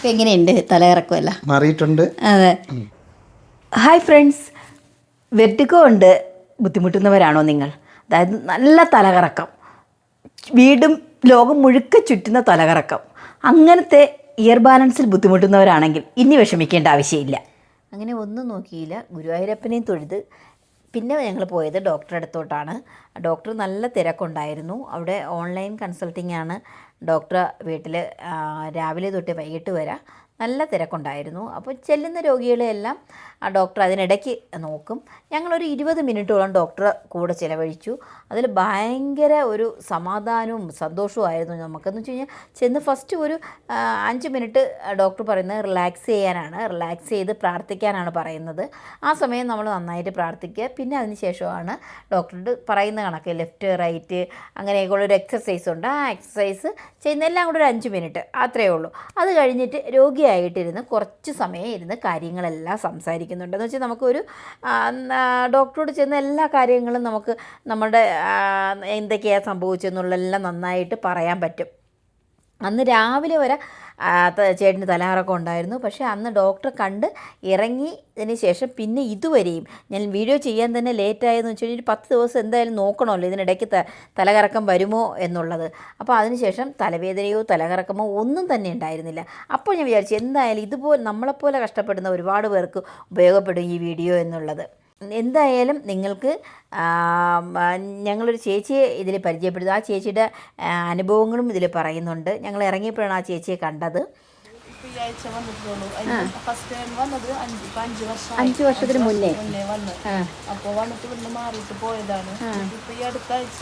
ഇപ്പം എങ്ങനെയുണ്ട് തലകറക്കമല്ല മാറിയിട്ടുണ്ട്. അതെ. ഹായ് ഫ്രണ്ട്സ്, വെർട്ടിഗോ കൊണ്ട് ബുദ്ധിമുട്ടുന്നവരാണോ നിങ്ങൾ? അതായത് നല്ല തലകറക്കം, വീടും ലോകം മുഴുക്കെ ചുറ്റുന്ന തലകറക്കം, അങ്ങനത്തെ ഇയർ ബാലൻസിൽ ബുദ്ധിമുട്ടുന്നവരാണെങ്കിൽ ഇനി വിഷമിക്കേണ്ട ആവശ്യമില്ല. അങ്ങനെ ഒന്നും നോക്കിയില്ല, ഗുരുവായൂരപ്പനെയും തൊഴുത് പിന്നെ ഞങ്ങൾ പോയത് ഡോക്ടറുടെ അടുത്തോട്ടാണ്. ഡോക്ടർ നല്ല തിരക്കുണ്ടായിരുന്നു. അവിടെ ഓൺലൈൻ കൺസൾട്ടിംഗ് ആണ്. ഡോക്ടർ വീട്ടിൽ രാവിലെ തൊട്ട് വൈകിട്ട് വരെ നല്ല തിരക്കുണ്ടായിരുന്നു. അപ്പോൾ ചെല്ലുന്ന രോഗികളെയെല്ലാം ആ ഡോക്ടർ അതിനിടയ്ക്ക് നോക്കും. ഞങ്ങളൊരു 20 മിനിറ്റോളം ഡോക്ടർ കൂടെ ചിലവഴിച്ചു. അതിൽ ഭയങ്കര ഒരു സമാധാനവും സന്തോഷവുമായിരുന്നു നമുക്കെന്ന് വെച്ച് കഴിഞ്ഞാൽ. ചെന്ന് ഫസ്റ്റ് ഒരു 5 മിനിറ്റ് ഡോക്ടർ പറയുന്നത് റിലാക്സ് ചെയ്യാനാണ്, റിലാക്സ് ചെയ്ത് പ്രാർത്ഥിക്കാനാണ് പറയുന്നത്. ആ സമയം നമ്മൾ നന്നായിട്ട് പ്രാർത്ഥിക്കുക. പിന്നെ അതിന് ശേഷമാണ് ഡോക്ടറുടെ പറയുന്ന കണക്ക് ലെഫ്റ്റ് റൈറ്റ് അങ്ങനെയൊക്കെയുള്ളൊരു എക്സസൈസ് ഉണ്ട്. ആ എക്സസൈസ് ചെയ്യുന്നതെല്ലാം കൂടെ ഒരു 5 മിനിറ്റ് അത്രയേ ഉള്ളൂ. അത് കഴിഞ്ഞിട്ട് രോഗിയായിട്ടിരുന്ന് കുറച്ച് സമയം ഇരുന്ന് കാര്യങ്ങളെല്ലാം സംസാരിക്കുന്നുണ്ട്. എന്ന് വെച്ചാൽ നമുക്കൊരു ഡോക്ടറോട് ചെന്ന എല്ലാ കാര്യങ്ങളും നമുക്ക് നമ്മുടെ എന്തൊക്കെയാണ് സംഭവിച്ചതെന്നുള്ളതെല്ലാം നന്നായിട്ട് പറയാൻ പറ്റും. അന്ന് രാവിലെ വരെ ചേട്ടന് തലകറക്കം ഉണ്ടായിരുന്നു. പക്ഷേ അന്ന് ഡോക്ടറെ കണ്ട് ഇറങ്ങിയതിന് ശേഷം പിന്നെ ഇതുവരെയും ഞാൻ വീഡിയോ ചെയ്യാൻ തന്നെ ലേറ്റായെന്ന് വെച്ച് കഴിഞ്ഞാൽ 10 ദിവസം എന്തായാലും നോക്കണമല്ലോ ഇതിനിടയ്ക്ക് തലകറക്കം വരുമോ എന്നുള്ളത്. അപ്പോൾ അതിനുശേഷം തലവേദനയോ തലകറക്കമോ ഒന്നും തന്നെ ഉണ്ടായിരുന്നില്ല. അപ്പോൾ ഞാൻ വിചാരിച്ചു എന്തായാലും ഇതുപോലെ നമ്മളെപ്പോലെ കഷ്ടപ്പെടുന്ന ഒരുപാട് പേർക്ക് ഉപയോഗപ്പെടും ഈ വീഡിയോ എന്നുള്ളത്. എന്തായാലും നിങ്ങൾക്ക് ഞങ്ങളൊരു ചേച്ചിയെ ഇതിൽ പരിചയപ്പെടുത്തും. ആ ചേച്ചിയുടെ അനുഭവങ്ങളും ഇതിൽ പറയുന്നുണ്ട്. ഞങ്ങൾ ഇറങ്ങിയപ്പോഴാണ് ആ ചേച്ചിയെ കണ്ടത്. 5 വർഷത്തിന് മുന്നേ അപ്പോൾ വന്നിട്ട് ഇവിടുന്ന് മാറിയിട്ട് പോയതാണ്. ഇപ്പൊ ഈ അടുത്ത ആഴ്ച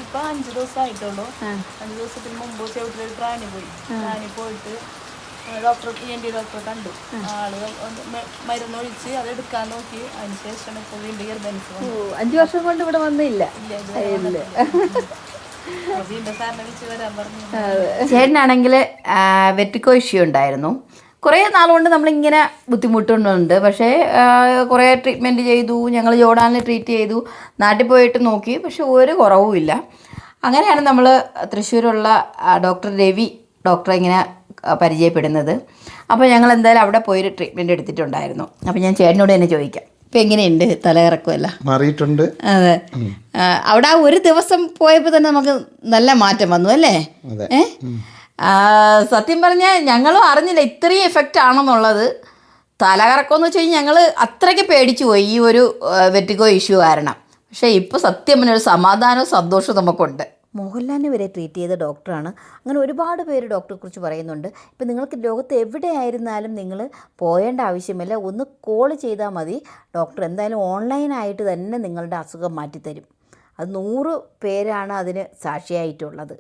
ഇപ്പൊ 5 ദിവസം ആയിട്ടുള്ളൂ. 5 ദിവസത്തിന് മുമ്പ് ചെവിട്ടിലൊരു പ്രാണി പോയിട്ട് ഡോക്ടർ ഡോക്ടറെ കണ്ടു. ആള് മരുന്നൊഴിച്ച് അത് എടുക്കാൻ നോക്കി. അതിനുശേഷം ഇപ്പൊ വീണ്ടും ഇയർ ബാലൻസ് വന്നു. 5 വർഷം കൊണ്ട് ഇവിടെ വന്നില്ല. വീണ്ടും സാറിനെ വിളിച്ച് വരാൻ പറഞ്ഞു. ചേട്ടനാണെങ്കിൽ വെർട്ടിഗോ ഇഷ്യൂ ഉണ്ടായിരുന്നു. കുറേ നാളുകൊണ്ട് നമ്മളിങ്ങനെ ബുദ്ധിമുട്ടുന്നുണ്ട്. പക്ഷേ കുറേ ട്രീറ്റ്മെൻറ്റ് ചെയ്തു. ഞങ്ങൾ ജോർഡാനിൽ ട്രീറ്റ് ചെയ്തു, നാട്ടിൽ പോയിട്ട് നോക്കി, പക്ഷെ ഒരു കുറവുമില്ല. അങ്ങനെയാണ് നമ്മൾ തൃശ്ശൂരുള്ള ഡോക്ടർ രവി ഡോക്ടറെ ഇങ്ങനെ പരിചയപ്പെടുന്നത്. അപ്പോൾ ഞങ്ങൾ എന്തായാലും അവിടെ പോയൊരു ട്രീറ്റ്മെൻറ്റ് എടുത്തിട്ടുണ്ടായിരുന്നു. അപ്പോൾ ഞാൻ ചേട്ടനോട് തന്നെ ചോദിക്കാം, ഇപ്പം എങ്ങനെയുണ്ട് തലകറക്കമല്ല? മാറിയിട്ടുണ്ട്. അതെ. അവിടെ ആ ഒരു ദിവസം പോയപ്പോൾ തന്നെ നമുക്ക് നല്ല മാറ്റം വന്നു അല്ലേ? സത്യം പറഞ്ഞാൽ ഞങ്ങളും അറിഞ്ഞില്ല ഇത്രയും എഫക്റ്റ് ആണെന്നുള്ളത്. തലകറക്കം എന്ന് വെച്ച് കഴിഞ്ഞാൽ ഞങ്ങൾ അത്രയ്ക്ക് പേടിച്ചു പോയി ഈ ഒരു വെർട്ടിഗോ ഇഷ്യൂ കാരണം. പക്ഷേ ഇപ്പോൾ സത്യം പറഞ്ഞ ഒരു സമാധാനവും സന്തോഷവും നമുക്കുണ്ട്. മോഹൻലാലിനെ വരെ ട്രീറ്റ് ചെയ്ത ഡോക്ടറാണ്. അങ്ങനെ ഒരുപാട് പേര് ഡോക്ടറെക്കുറിച്ച് പറയുന്നുണ്ട്. ഇപ്പം നിങ്ങൾക്ക് ലോകത്ത് എവിടെയായിരുന്നാലും നിങ്ങൾ പോയേണ്ട ആവശ്യമില്ല, ഒന്ന് കോൾ ചെയ്താൽ മതി. ഡോക്ടർ എന്തായാലും ഓൺലൈനായിട്ട് തന്നെ നിങ്ങളുടെ അസുഖം മാറ്റിത്തരും. അത് 100 പേരാണ് അതിന് സാക്ഷിയായിട്ടുള്ളത്.